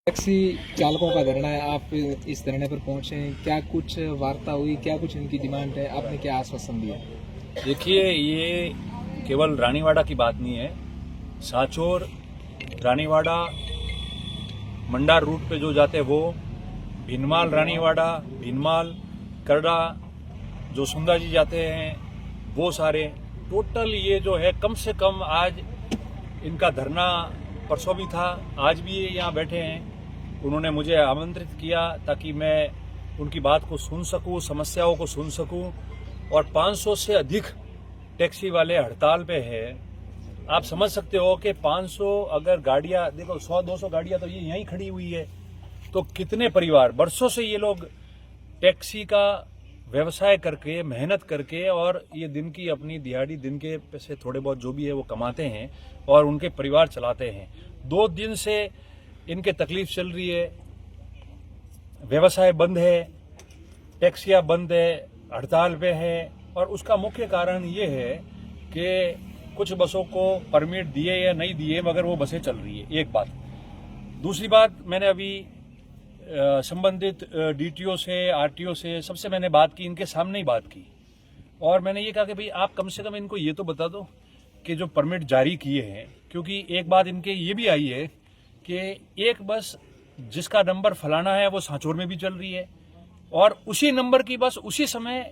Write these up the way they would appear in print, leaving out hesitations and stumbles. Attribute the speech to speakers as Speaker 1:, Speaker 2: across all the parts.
Speaker 1: Taxi चालकों का धरना है, आप इस धरने पर पहुंचे हैं, क्या कुछ वार्ता हुई, क्या कुछ इनकी डिमांड है, आपने क्या आश्वासन दिया?
Speaker 2: देखिए, ये केवल रानीवाड़ा की बात नहीं है। सांचौर, रानीवाड़ा, मंडार रूट पे जो जाते हैं वो, भीनमाल रानीवाड़ा, भीनमाल करड़ा, जो सुंदा जी जाते हैं वो सारे, टोटल ये जो है कम से कम आज इनका धरना परसों भी था, आज भी ये यहाँ बैठे हैं। उन्होंने मुझे आमंत्रित किया ताकि मैं उनकी बात को सुन सकूं, समस्याओं को सुन सकूं। और 500 से अधिक टैक्सी वाले हड़ताल पे हैं। आप समझ सकते हो कि 500 अगर गाड़ियां, देखो 100-200 गाड़ियां तो ये यहीं खड़ी हुई है, तो कितने परिवार बरसों से ये लोग टैक्सी का व्यवसाय करके, मेहनत करके, और ये दिन की अपनी दिहाड़ी, दिन के पैसे थोड़े बहुत जो भी है वो कमाते हैं और उनके परिवार चलाते हैं। 2 दिन से इनके तकलीफ चल रही है, व्यवसाय बंद है, टैक्सियां बंद है, हड़ताल पे है। और उसका मुख्य कारण ये है कि कुछ बसों को परमिट दिए या नहीं दिए, मगर वो बसें चल रही है, एक बात। दूसरी बात, मैंने अभी संबंधित डीटीओ से, आरटीओ से, सबसे मैंने बात की, इनके सामने ही बात की। और मैंने ये कहा कि भाई आप कम से कम इनको ये तो बता दो कि जो परमिट जारी किए हैं, क्योंकि एक बात इनके ये भी आई है कि एक बस जिसका नंबर फलाना है वो सांचौर में भी चल रही है, और उसी नंबर की बस उसी समय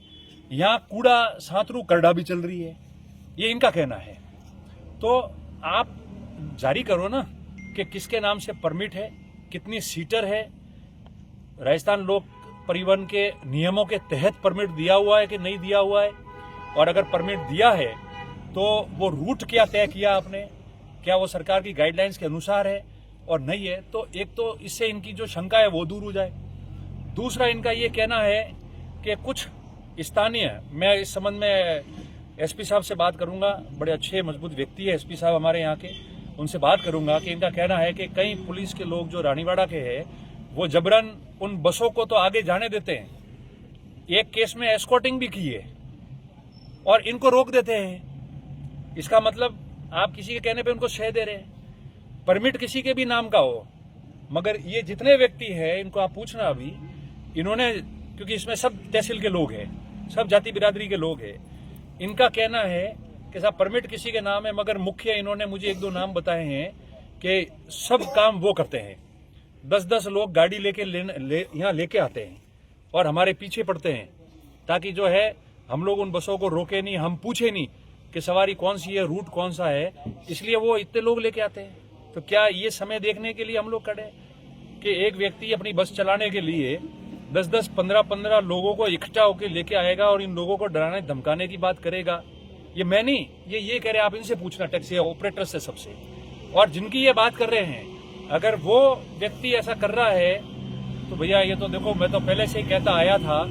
Speaker 2: यहाँ कूड़ा सांतरू करड़ा भी चल रही है। ये इनका कहना है। तो आप जारी करो ना कि किसके नाम से परमिट है, कितनी सीटर है, राजस्थान लोक परिवहन के नियमों के तहत परमिट दिया हुआ है कि नहीं दिया हुआ है, और अगर परमिट दिया है तो वो रूट क्या तय किया आपने, क्या वो सरकार की गाइडलाइंस के अनुसार है, और नहीं है तो एक तो इससे इनकी जो शंका है वो दूर हो जाए। दूसरा, इनका ये कहना है कि कुछ स्थानीय, मैं इस संबंध में एसपी साहब से बात करूंगा, बड़े अच्छे मजबूत व्यक्ति है एसपी साहब हमारे यहाँ के, उनसे बात करूंगा कि इनका कहना है कि कई पुलिस के लोग जो रानीवाड़ा के हैं वो जबरन उन बसों को तो आगे जाने देते हैं, एक केस में एस्कॉर्टिंग भी की है, और इनको रोक देते हैं। इसका मतलब आप किसी के कहने पे उनको शह दे रहे हैं। परमिट किसी के भी नाम का हो, मगर ये जितने व्यक्ति हैं इनको आप पूछना अभी, इन्होंने, क्योंकि इसमें सब तहसील के लोग हैं, सब जाति बिरादरी के लोग हैं, इनका कहना है कि साहब परमिट किसी के नाम है, मगर मुख्य इन्होंने मुझे 1-2 नाम बताए हैं कि सब काम वो करते हैं। 10-10 लोग गाड़ी लेके यहाँ लेके आते हैं और हमारे पीछे पड़ते हैं, ताकि जो है हम लोग उन बसों को रोके नहीं, हम पूछे नहीं कि सवारी कौन सी है, रूट कौन सा है, इसलिए वो इतने लोग लेके आते हैं। तो क्या ये समय देखने के लिए हम लोग खड़े कि एक व्यक्ति अपनी बस चलाने के लिए 10-10, 15-15 लोगों को इकट्ठा होकर लेके आएगा और इन लोगों को डराने धमकाने की बात करेगा? ये मैं नहीं, ये कह रहे, आप इनसे पूछना, टैक्सी ऑपरेटर से, सबसे। और जिनकी ये बात कर रहे हैं, अगर वो व्यक्ति ऐसा कर रहा है तो भैया ये तो देखो, मैं तो पहले से ही कहता आया था,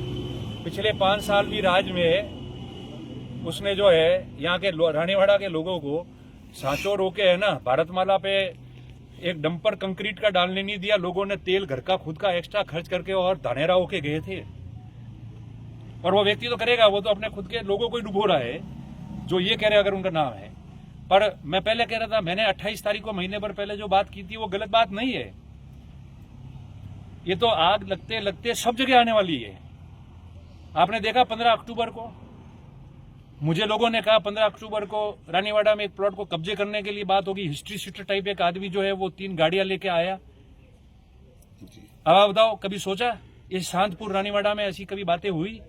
Speaker 2: पिछले 5 साल भी राज में उसने जो है यहाँ के रानीवाड़ा के लोगों को सांचौर होके है ना, भारतमाला पे एक डंपर कंक्रीट का डालने नहीं दिया। लोगों ने तेल घर का खुद का एक्स्ट्रा खर्च करके और धानेरा होके गए थे। और वो व्यक्ति तो करेगा, वो तो अपने खुद के लोगों को ही डुबो रहा है, जो ये कह रहे अगर उनका नाम है। पर मैं पहले कह रहा था, मैंने 28 तारीख को, महीने भर पहले जो बात की थी, वो गलत बात नहीं है। ये तो आग लगते लगते सब जगह आने वाली है। आपने देखा 15 अक्टूबर को मुझे लोगों ने कहा 15 अक्टूबर को रानीवाड़ा में एक प्लॉट को कब्जे करने के लिए बात होगी। हिस्ट्री सीटर टाइप एक आदमी जो है वो 3 गाड़ियां लेके आया। अब आप बताओ, कभी सोचा इस शांतपुर रानीवाड़ा में ऐसी कभी बातें हुई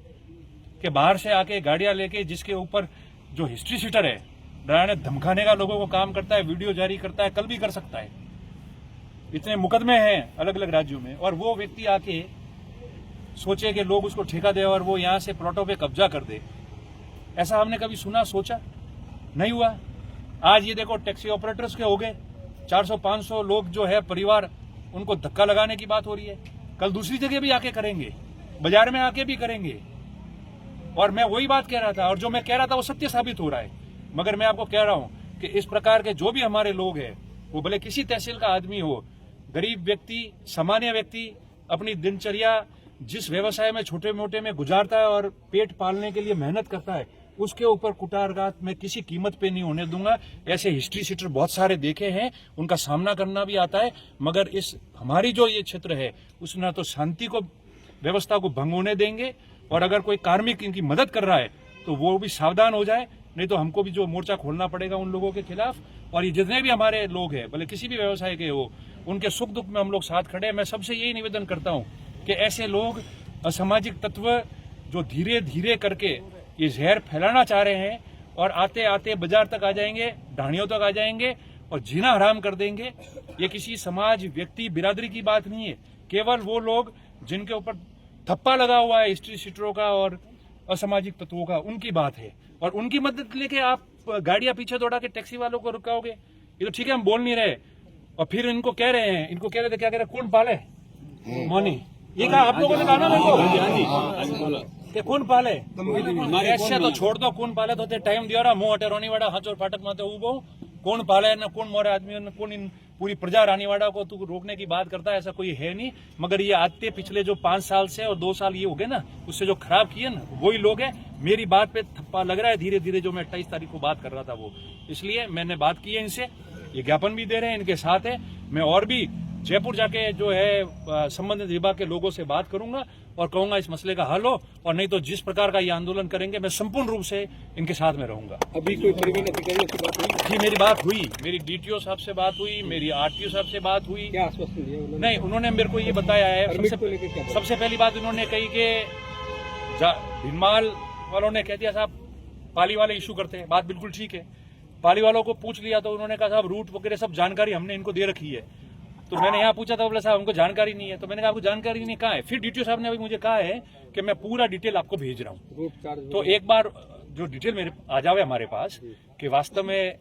Speaker 2: कि बाहर से आके गाड़ियां लेके, जिसके ऊपर जो हिस्ट्री सीटर है, डराने धमकाने का लोगों को काम करता है, वीडियो जारी करता है, कल भी कर सकता है। इतने मुकदमे हैं अलग अलग राज्यों में, और वो व्यक्ति आके सोचे कि लोग उसको ठेका दे और वो यहां से प्लॉटों पे कब्जा कर दे। ऐसा हमने कभी सुना, सोचा? नहीं हुआ। आज ये देखो, टैक्सी ऑपरेटर्स के हो गए 400-500 लोग जो है परिवार, उनको धक्का लगाने की बात हो रही है। कल दूसरी जगह भी आके करेंगे, बाजार में आके भी करेंगे। और मैं वही बात कह रहा था, और जो मैं कह रहा था वो सत्य साबित हो रहा है। मगर मैं आपको कह रहा हूं कि इस प्रकार के जो भी हमारे लोग हैं, वो भले किसी तहसील का आदमी हो, गरीब व्यक्ति, सामान्य व्यक्ति, अपनी दिनचर्या जिस व्यवसाय में छोटे मोटे में गुजारता है और पेट पालने के लिए मेहनत करता है, उसके ऊपर कुटारघात मैं किसी कीमत पे नहीं होने दूंगा। ऐसे हिस्ट्री सीटर बहुत सारे देखे हैं, उनका सामना करना भी आता है, मगर इस हमारी जो ये क्षेत्र है उसमें ना तो शांति को व्यवस्था को भंग होने देंगे, और अगर कोई कार्मिक इनकी मदद कर रहा है तो वो भी सावधान हो जाए, नहीं तो हमको भी जो मोर्चा खोलना पड़ेगा उन लोगों के खिलाफ। और ये जितने भी हमारे लोग हैं, भले किसी भी व्यवसाय के हो, उनके सुख दुख में हम लोग साथ खड़े हैं। मैं सबसे यही निवेदन करता हूं कि ऐसे लोग असामाजिक तत्व जो धीरे धीरे करके ये जहर फैलाना चाह रहे हैं और आते आते बाजार तक आ जाएंगे, ढाणियों तक आ जाएंगे और जीना हराम कर देंगे। ये किसी समाज, व्यक्ति, बिरादरी की बात नहीं है, केवल वो लोग जिनके ऊपर थप्पा लगा हुआ है हिस्ट्री सीटरों का और असामाजिक तत्वों का, उनकी बात है। और उनकी मदद लेके आप गाड़ियां पीछे दौड़ा के टैक्सी वालों को रुकाओगे, ये तो ठीक है, हम बोल नहीं रहे। और फिर इनको कह रहे हैं, इनको कह रहे थे, क्या कह रहे, कौन पाले मौनी, ये कहा आप लोगों ने कहा ना मेरे को कि कौन पाले, ऐसे तो छोड़ दो, कौन पाले तो टाइम दिया रहा मुंह हटे रानीवाड़ा हाचोर फाटक माते उबो, कौन पाले ना कौन मोरे आदमी ने कौन इन पूरी प्रजा रानीवाड़ा को तू रोकने की बात करता है, ऐसा कोई है नहीं। मगर ये आते पिछले जो 5 साल से और 2 साल ये हो गए ना, उससे जो खराब किए ना वही लोग हैं। मेरी बात पे थप्पा लग रहा है धीरे धीरे, जो मैं 28 तारीख को बात कर रहा था वो, इसलिए मैंने बात की है इनसे, ये ज्ञापन भी दे रहे हैं, इनके साथ है। मैं और भी जयपुर जाके जो है संबंधित विभाग के लोगों से बात करूंगा और कहूंगा इस मसले का हल हो, और नहीं तो जिस प्रकार का ये आंदोलन करेंगे मैं संपूर्ण रूप से इनके साथ में रहूंगा।
Speaker 1: अभी कोई प्रवीण अधिकारी से बात हुई?
Speaker 2: जी, मेरी बात हुई, मेरी डीटीओ साहब से बात हुई, मेरी आरटीओ साहब से बात हुई।
Speaker 1: क्या आश्वासन दिया उन्होंने?
Speaker 2: नहीं, उन्होंने मेरे को ये बताया है, सबसे पहली बात उन्होंने कही कि भिनमाल वालों ने कह दिया साहब पाली वाले इशू करते हैं, बात बिल्कुल ठीक है। पाली वालों को पूछ लिया तो उन्होंने कहा साहब रूट वगैरह सब जानकारी हमने इनको दे रखी है। तो मैंने यहाँ पूछा था, बोले साहब हमको जानकारी नहीं है। तो मैंने कहा आपको जानकारी नहीं, कहाँ है? फिर डीटीओ साहब ने अभी मुझे कहा है कि मैं पूरा डिटेल आपको भेज रहा हूँ। तो एक बार जो डिटेल मेरे आ जावे हमारे पास कि वास्तव में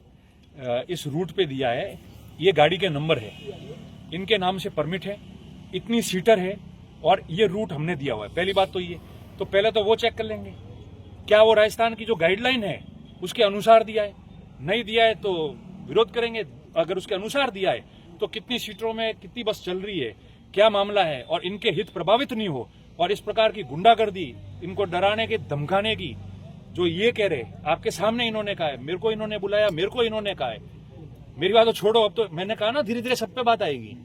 Speaker 2: इस रूट पे दिया है, ये गाड़ी के नंबर है, इनके नाम से परमिट है, इतनी सीटर है और ये रूट हमने दिया हुआ है। पहली बात तो ये, तो पहले तो वो चेक कर लेंगे क्या वो राजस्थान की जो गाइडलाइन है उसके अनुसार दिया है, नहीं दिया है तो विरोध करेंगे। अगर उसके अनुसार दिया है तो कितनी सीटों में कितनी बस चल रही है, क्या मामला है, और इनके हित प्रभावित नहीं हो। और इस प्रकार की गुंडागर्दी, इनको डराने के धमकाने की जो ये कह रहे, आपके सामने इन्होंने कहा है, मेरे को इन्होंने बुलाया, मेरे को इन्होंने कहा है। मेरी बात तो छोड़ो, अब तो मैंने कहा ना धीरे धीरे सब पे बात आएगी,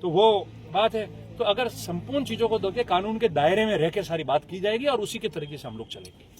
Speaker 2: तो वो बात है। तो अगर संपूर्ण चीजों को देखे कानून के दायरे में रह के सारी बात की जाएगी और उसी के तरीके से हम लोग चलेंगे।